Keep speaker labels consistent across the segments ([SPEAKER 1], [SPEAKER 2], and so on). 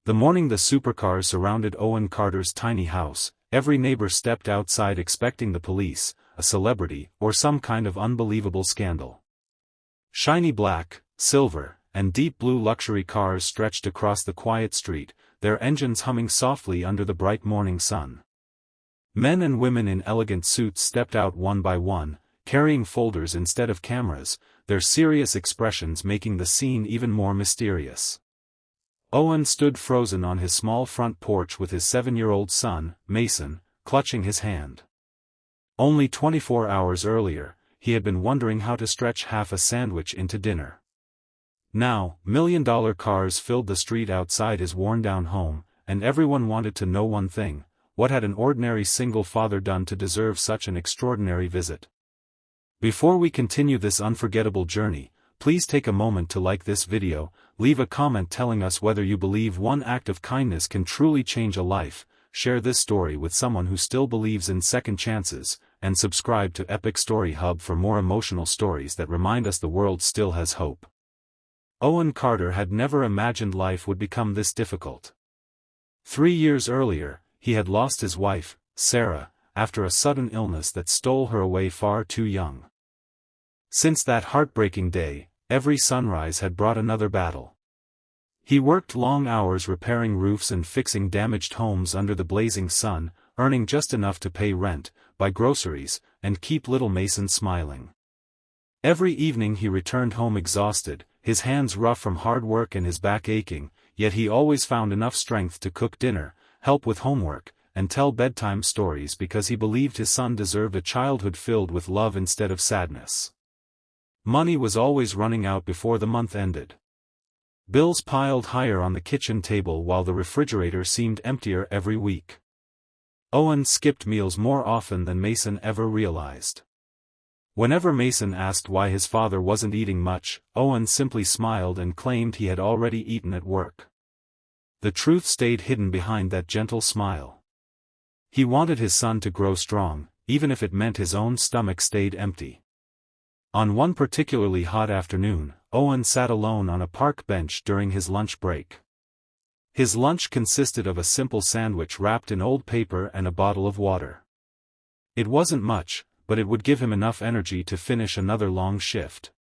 [SPEAKER 1] The morning the supercars surrounded Owen Carter's tiny house, every neighbor stepped outside expecting the police, a celebrity, or some kind of unbelievable scandal. Shiny black, silver, and deep blue luxury cars stretched across the quiet street, their engines humming softly under the bright morning sun. Men and women in elegant suits stepped out one by one, carrying folders instead of cameras, their serious expressions making the scene even more mysterious. Owen stood frozen on his small front porch with his 7-year-old son, Mason, clutching his hand. Only 24 hours earlier, he had been wondering how to stretch half a sandwich into dinner. Now, million-dollar cars filled the street outside his worn-down home, and everyone wanted to know one thing: what had an ordinary single father done to deserve such an extraordinary visit? Before we continue this unforgettable journey, please take a moment to like this video, leave a comment telling us whether you believe one act of kindness can truly change a life, share this story with someone who still believes in second chances, and subscribe to Epic Story Hub for more emotional stories that remind us the world still has hope. Owen Carter had never imagined life would become this difficult. 3 years earlier, he had lost his wife, Sarah, after a sudden illness that stole her away far too young. Since that heartbreaking day, every sunrise had brought another battle. He worked long hours repairing roofs and fixing damaged homes under the blazing sun, earning just enough to pay rent, buy groceries, and keep little Mason smiling. Every evening he returned home exhausted, his hands rough from hard work and his back aching, yet he always found enough strength to cook dinner, help with homework, and tell bedtime stories because he believed his son deserved a childhood filled with love instead of sadness. Money was always running out before the month ended. Bills piled higher on the kitchen table while the refrigerator seemed emptier every week. Owen skipped meals more often than Mason ever realized. Whenever Mason asked why his father wasn't eating much, Owen simply smiled and claimed he had already eaten at work. The truth stayed hidden behind that gentle smile. He wanted his son to grow strong, even if it meant his own stomach stayed empty. On one particularly hot afternoon, Owen sat alone on a park bench during his lunch break. His lunch consisted of a simple sandwich wrapped in old paper and a bottle of water. It wasn't much, but it would give him enough energy to finish another long shift.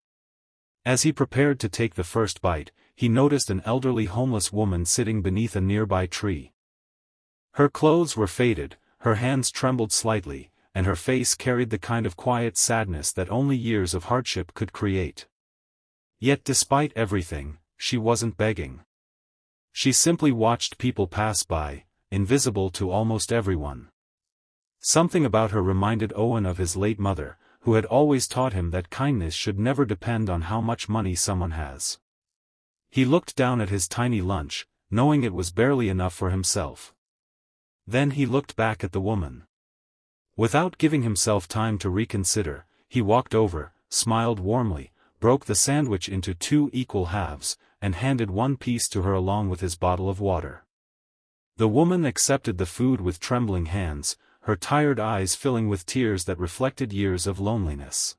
[SPEAKER 1] As he prepared to take the first bite, he noticed an elderly homeless woman sitting beneath a nearby tree. Her clothes were faded, her hands trembled slightly, and her face carried the kind of quiet sadness that only years of hardship could create. Yet despite everything, she wasn't begging. She simply watched people pass by, invisible to almost everyone. Something about her reminded Owen of his late mother, who had always taught him that kindness should never depend on how much money someone has. He looked down at his tiny lunch, knowing it was barely enough for himself. Then he looked back at the woman. Without giving himself time to reconsider, he walked over, smiled warmly, broke the sandwich into 2 equal halves, and handed one piece to her along with his bottle of water. The woman accepted the food with trembling hands, her tired eyes filling with tears that reflected years of loneliness.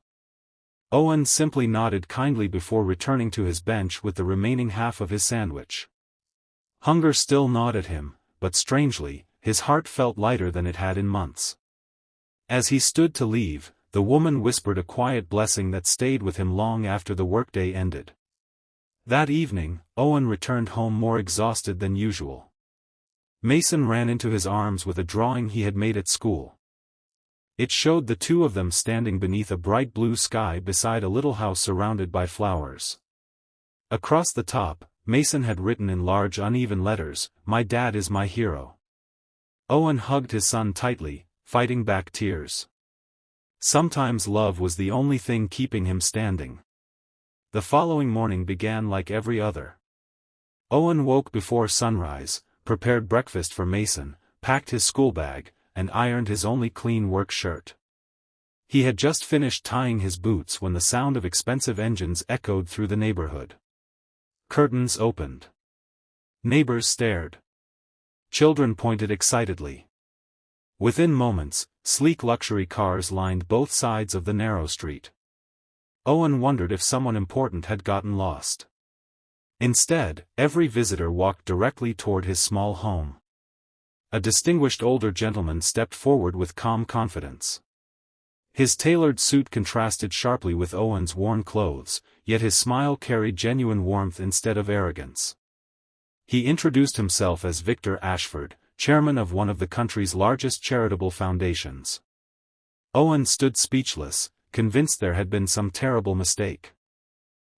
[SPEAKER 1] Owen simply nodded kindly before returning to his bench with the remaining half of his sandwich. Hunger still gnawed at him, but strangely, his heart felt lighter than it had in months. As he stood to leave, the woman whispered a quiet blessing that stayed with him long after the workday ended. That evening, Owen returned home more exhausted than usual. Mason ran into his arms with a drawing he had made at school. It showed the two of them standing beneath a bright blue sky beside a little house surrounded by flowers. Across the top, Mason had written in large uneven letters, "My dad is my hero." Owen hugged his son tightly, fighting back tears. Sometimes love was the only thing keeping him standing. The following morning began like every other. Owen woke before sunrise, prepared breakfast for Mason, packed his school bag, and ironed his only clean work shirt. He had just finished tying his boots when the sound of expensive engines echoed through the neighborhood. Curtains opened. Neighbors stared. Children pointed excitedly. Within moments, sleek luxury cars lined both sides of the narrow street. Owen wondered if someone important had gotten lost. Instead, every visitor walked directly toward his small home. A distinguished older gentleman stepped forward with calm confidence. His tailored suit contrasted sharply with Owen's worn clothes, yet his smile carried genuine warmth instead of arrogance. He introduced himself as Victor Ashford, chairman of one of the country's largest charitable foundations. Owen stood speechless, convinced there had been some terrible mistake.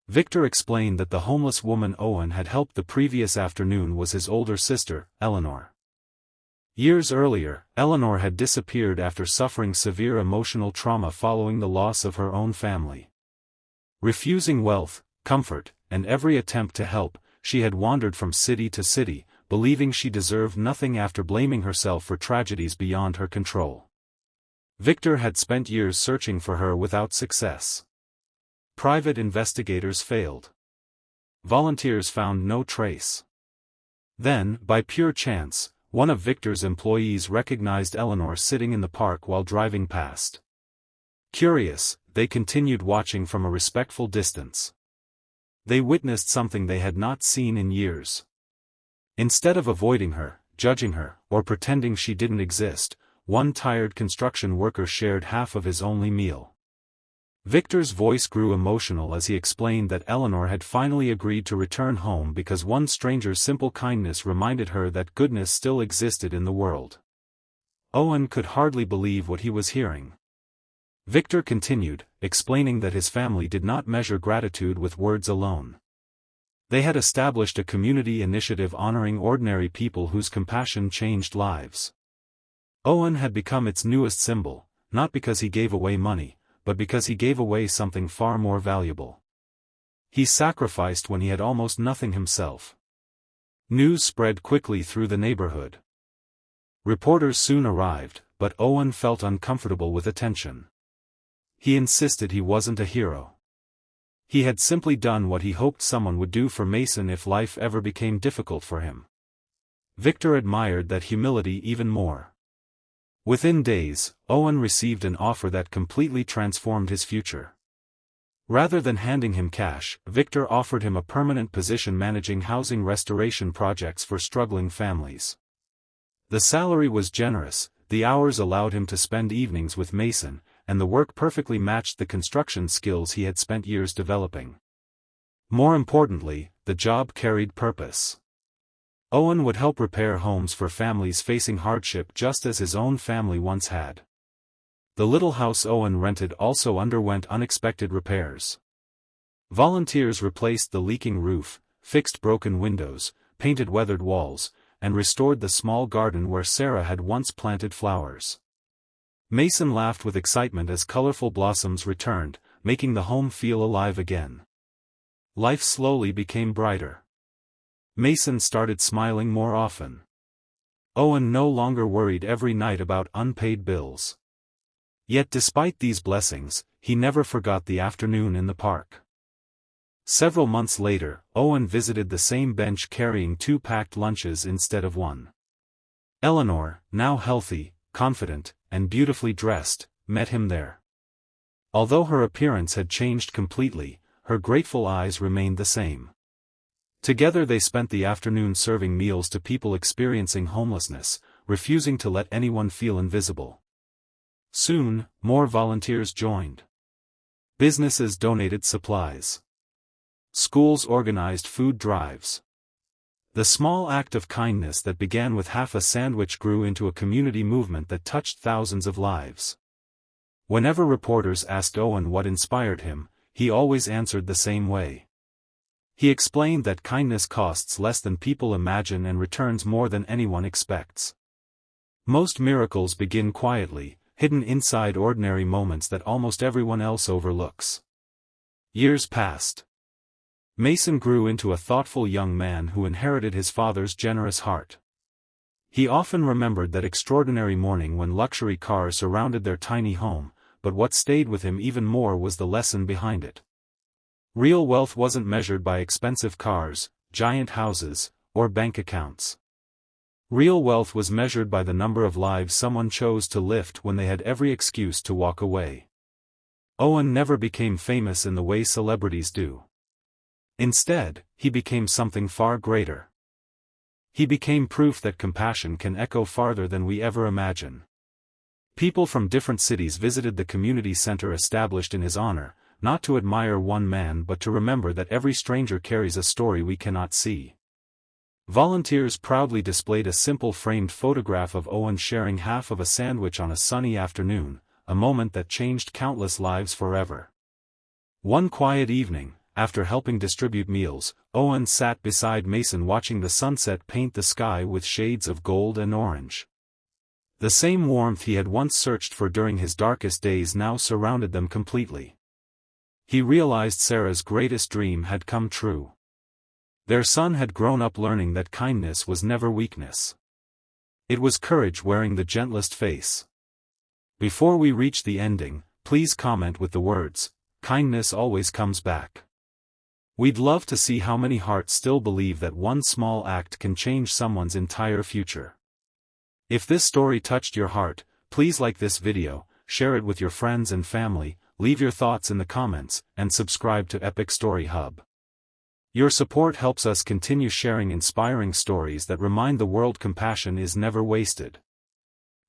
[SPEAKER 1] Victor explained that the homeless woman Owen had helped the previous afternoon was his older sister, Eleanor. Years earlier, Eleanor had disappeared after suffering severe emotional trauma following the loss of her own family. Refusing wealth, comfort, and every attempt to help, she had wandered from city to city, believing she deserved nothing after blaming herself for tragedies beyond her control. Victor had spent years searching for her without success. Private investigators failed. Volunteers found no trace. Then, by pure chance, one of Victor's employees recognized Eleanor sitting in the park while driving past. Curious, they continued watching from a respectful distance. They witnessed something they had not seen in years. Instead of avoiding her, judging her, or pretending she didn't exist, one tired construction worker shared half of his only meal. Victor's voice grew emotional as he explained that Eleanor had finally agreed to return home because one stranger's simple kindness reminded her that goodness still existed in the world. Owen could hardly believe what he was hearing. Victor continued, explaining that his family did not measure gratitude with words alone. They had established a community initiative honoring ordinary people whose compassion changed lives. Owen had become its newest symbol, not because he gave away money, but because he gave away something far more valuable. He sacrificed when he had almost nothing himself. News spread quickly through the neighborhood. Reporters soon arrived, but Owen felt uncomfortable with attention. He insisted he wasn't a hero. He had simply done what he hoped someone would do for Mason if life ever became difficult for him. Victor admired that humility even more. Within days, Owen received an offer that completely transformed his future. Rather than handing him cash, Victor offered him a permanent position managing housing restoration projects for struggling families. The salary was generous, the hours allowed him to spend evenings with Mason, and the work perfectly matched the construction skills he had spent years developing. More importantly, the job carried purpose. Owen would help repair homes for families facing hardship just as his own family once had. The little house Owen rented also underwent unexpected repairs. Volunteers replaced the leaking roof, fixed broken windows, painted weathered walls, and restored the small garden where Sarah had once planted flowers. Mason laughed with excitement as colorful blossoms returned, making the home feel alive again. Life slowly became brighter. Mason started smiling more often. Owen no longer worried every night about unpaid bills. Yet despite these blessings, he never forgot the afternoon in the park. Several months later, Owen visited the same bench carrying 2 packed lunches instead of 1. Eleanor, now healthy, confident, and beautifully dressed, met him there. Although her appearance had changed completely, her grateful eyes remained the same. Together they spent the afternoon serving meals to people experiencing homelessness, refusing to let anyone feel invisible. Soon, more volunteers joined. Businesses donated supplies. Schools organized food drives. The small act of kindness that began with half a sandwich grew into a community movement that touched thousands of lives. Whenever reporters asked Owen what inspired him, he always answered the same way. He explained that kindness costs less than people imagine and returns more than anyone expects. Most miracles begin quietly, hidden inside ordinary moments that almost everyone else overlooks. Years passed. Mason grew into a thoughtful young man who inherited his father's generous heart. He often remembered that extraordinary morning when luxury cars surrounded their tiny home, but what stayed with him even more was the lesson behind it. Real wealth wasn't measured by expensive cars, giant houses, or bank accounts. Real wealth was measured by the number of lives someone chose to lift when they had every excuse to walk away. Owen never became famous in the way celebrities do. Instead, he became something far greater. He became proof that compassion can echo farther than we ever imagine. People from different cities visited the community center established in his honor, not to admire one man but to remember that every stranger carries a story we cannot see. Volunteers proudly displayed a simple framed photograph of Owen sharing half of a sandwich on a sunny afternoon, a moment that changed countless lives forever. One quiet evening, after helping distribute meals, Owen sat beside Mason watching the sunset paint the sky with shades of gold and orange. The same warmth he had once searched for during his darkest days now surrounded them completely. He realized Sarah's greatest dream had come true. Their son had grown up learning that kindness was never weakness. It was courage wearing the gentlest face. Before we reach the ending, please comment with the words, "Kindness always comes back." We'd love to see how many hearts still believe that one small act can change someone's entire future. If this story touched your heart, please like this video, share it with your friends and family, leave your thoughts in the comments, and subscribe to Epic Story Hub. Your support helps us continue sharing inspiring stories that remind the world compassion is never wasted.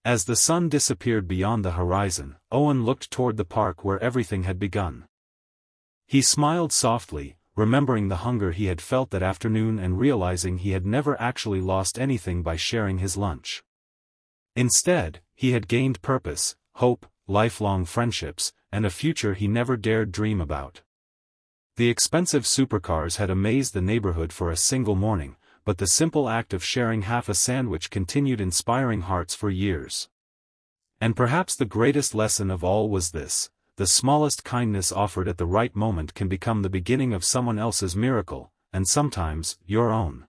[SPEAKER 1] As the sun disappeared beyond the horizon, Owen looked toward the park where everything had begun. He smiled softly, remembering the hunger he had felt that afternoon and realizing he had never actually lost anything by sharing his lunch. Instead, he had gained purpose, hope, lifelong friendships, and a future he never dared dream about. The expensive supercars had amazed the neighborhood for a single morning, but the simple act of sharing half a sandwich continued inspiring hearts for years. And perhaps the greatest lesson of all was this: the smallest kindness offered at the right moment can become the beginning of someone else's miracle, and sometimes, your own.